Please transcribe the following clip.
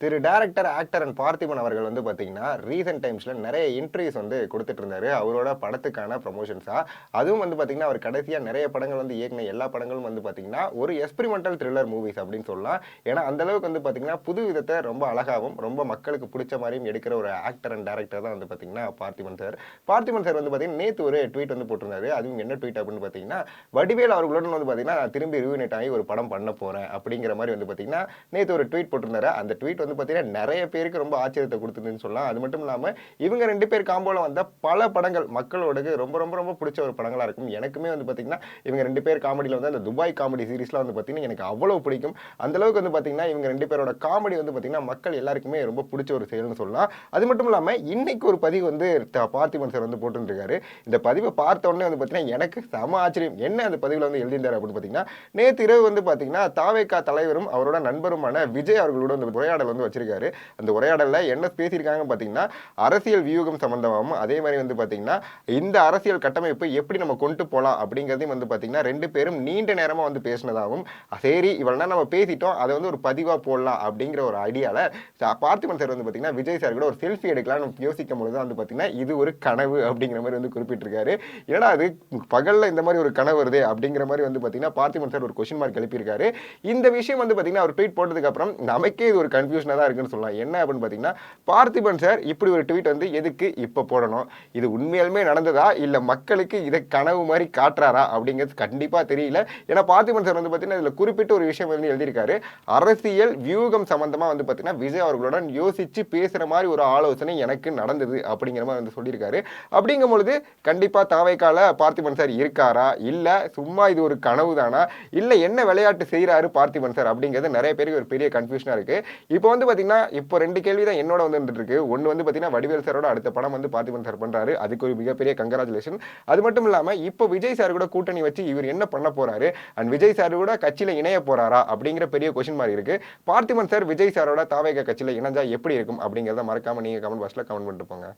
Thiru director, actor and Parthiban அவர்கள் வந்து பார்த்தீங்கன்னா, ரீசென்ட் டைம்ஸ்ல நெறைய இன்டர்வியூஸ் வந்து குடுத்துட்டு இருந்தாரு. அவரோட படத்துக்கான ப்ரமோஷன்ஸா. அதுவும் வந்து பார்த்தீங்கன்னா, அவர் கடைசியா நெறைய படங்கள் வந்து இயக்குன எல்லா படங்களும் வந்து பார்த்தீங்கன்னா, ஒரு எக்ஸ்பெரிமென்டல் த்ரில்லர் மூவிஸ் அப்படின்னு சொல்லலாம். ஏன்னா, அந்த அளவுக்கு வந்து பார்த்தீங்கன்னா, புது விதத்த ரொம்ப அழகாவும், ரொம்ப மக்களுக்கு புடிச்ச மாரியும் எடுக்கிற ஒரு ஆக்டர் அண்ட் டைரக்டர் தான் வந்து பார்த்தீங்கன்னா, பார்த்திபன் சார். பார்த்திபன் சார் வந்து பார்த்தீங்கன்னா, நேத்து ஒரு ட்வீட் வந்து போட்டிருந்தாரு. அதுவும் என்ன ட்வீட் அப்படின்னு பார்த்தீங்கன்னா, வடிவேலு அவர்களுடன் வந்து பார்த்தீங்கன்னா, நான் திரும்பி ரீயூனைட் ஆகி ஒரு படம் பண்ண போறேன் அப்படிங்கிற மாரி வந்து பார்த்தீங்கன்னா, நேத்து ஒரு ட்வீட் போட்டிருந்தாரு. அந்த ட்வீட் வந்து பார்த்தீங்கன்னா, நெறைய பேருக்கு ரொம்ப ஆச்சரியத்த குடுத்ததுன்னு சொல்லலாம். அது மட்டும் இல்லாம, இவங்க 2 பேர் காம்போல வந்த பல படங்கள் மக்களோடக்கு ரொம்ப ரொம்ப ரொம்ப புடிச்ச ஒரு படங்களா இருக்கும். எனக்குமே வந்து பார்த்தீங்கன்னா, இவங்க 2 பேர் காமெடில வந்து அந்த துபாய் காமெடி சீரிஸ்லாம் வந்து பார்த்தீங்கன்னா, எனக்கு அவ்வளவு பிடிக்கும். அந்த அளவுக்கு வந்து பார்த்தீங்கன்னா, இவங்க 2 பேரோட காமெடி வந்து பார்த்தீங்கன்னா, மக்கள் எல்லாருக்குமே ரொம்ப புடிச்ச ஒரு செயல்னு சொல்லலாம். அது மட்டும் இல்லாம, இன்னைக்கு ஒரு பதிவு வந்து பார்த்திபன் சார் வந்து போட்டுருக்காரு. இந்த பதிவ பார்த்த உடனே வந்து பார்த்தீங்கன்னா, எனக்கு செம ஆச்சரியம். என்ன அந்த பதிவுல வந்து எழுதியிருந்தாரு அப்படின்னு பார்த்தீங்கன்னா, நேத்து இரவு வந்து பார்த்தீங்கன்னா, தாவேகா தலைவரும், அவரோட நண்பருமான விஜய் அவர்களோட அந்த உரையாடல் வந்து வச்சிருக்காரு. அந்த உரையாடல்ல என்ன பேசியிருக்காங்கன்னு பார்த்தீங்கன்னா, அரசியல் வியூகம் சம்பந்தமாவும், அதே மாரி வந்து பார்த்தீங்கன்னா, இந்த அரசியல் கட்டமைப்பு எப்படி நம்ம கொண்டு போலாம் அப்படிங்கிறதையும் வந்து பார்த்தீங்கன்னா, 2 பேரும் நீண்ட நேரமா வந்து பேசினதாகவும், சரி இவ்வளவு நேரம் நம்ம பேசிட்டோம். அத வந்து ஒரு பதிவா போடலாம் அப்படிங்கிற ஒரு ஐடியால பார்த்திபன் சார் வந்து பார்த்தீங்கன்னா, விஜய் சார் கூட ஒரு செல்ஃபி எடுக்கலாம்னு யோசிக்கும் பொழுது தான் வந்து பார்த்தீங்கன்னா, இது ஒரு கனவு அப்படிங்கிற மாரி வந்து குறிப்பிட்டிருக்காரு. என்னடா அது பகல்ல இந்த மாரி ஒரு கனவு வருதே அப்படிங்கிற மாரி வந்து பார்த்தீங்கன்னா, பார்த்திபன் சார் ஒரு கொஸ்டின் மார்க் எழுப்பியிருக்காரு. இந்த விஷயம் வந்து பார்த்தீங்கன்னா, அவர் ட்வீட் போட்டதுக்கு அப்புறம் நமக்கே இது ஒரு கன்ஃபியூஷனா தான் இருக்குன்னு சொல்லலாம். என்ன அப்படின்னு பார்த்தீங்கன்னா, பார்த்திபன் சார் இப்படி ஒரு ட்வீட் வந்து எதுக்கு இப்ப போடணும்? இது உண்மையாலுமே நடந்ததா? இல்ல மக்களுக்கு இத கனவு மாரி காட்டுறாரா? அப்படிங்கிறது கண்டிப்பா தெரியல. ஏன்னா பார்த்திபன் சார் வந்து பார்த்தீங்கன்னா, இதுல குறிப்பிட்ட ஒரு விஷயம் வந்து எழுதியிருக்காரு. அரசியல் வியூகம் சம்பந்தமா வந்து பார்த்தீங்கன்னா, விஜய் அவர்களுடன் யோசிச்சு பேசுற மாரி ஒரு ஆலோசனை எனக்கு நடந்தது அப்படிங்கிற மாரி வந்து சொல்லியிருக்காரு. அப்படிங்கும் பொழுது கண்டிப்பா தாவேக்கால பார்த்திபன் சார் இருக்காரா? இல்ல சும்மா இது ஒரு கனவு தானா? இல்ல என்ன விளையாட்டு செய்றாரு பார்த்திபன் சார் அப்படிங்கிறது நெறைய பேருக்கு ஒரு பெரிய கன்ஃபியூஷனா இருக்கு. இப்போ வந்து பார்த்தீங்கன்னா, இப்போ 2 கேள்வி தான் என்னோட வந்து வந்துட்டு இருக்கு. ஒண்ணு வந்து பார்த்தீங்கன்னா, வடிவேல் சாரோட அடுத்த படம் வந்து பார்த்திபன் சார் பண்றாரு. அதுக்கு ஒரு மிகப்பெரிய கங்ராச்சுலேஷன். அது மட்டும் இல்லாம இப்போ விஜய் சார் கூட கூட்டணி வச்சு இவர் என்ன பண்ண போறாரு? அண்ட் விஜய் சார் கூட கட்சியில இணைய போறாரா? அப்படிங்கிற பெரிய கொஸ்டின் மார்க் இருக்கு. பார்த்திபன் சார் விஜய் சாரோட தாவேகா கட்சியில இணைஞ்சா எப்படி இருக்கும்? அப்படிங்கிறத மறக்காம நீங்க கமெண்ட் பாக்ஸ்ல கமெண்ட் பண்ணிட்டு போங்க.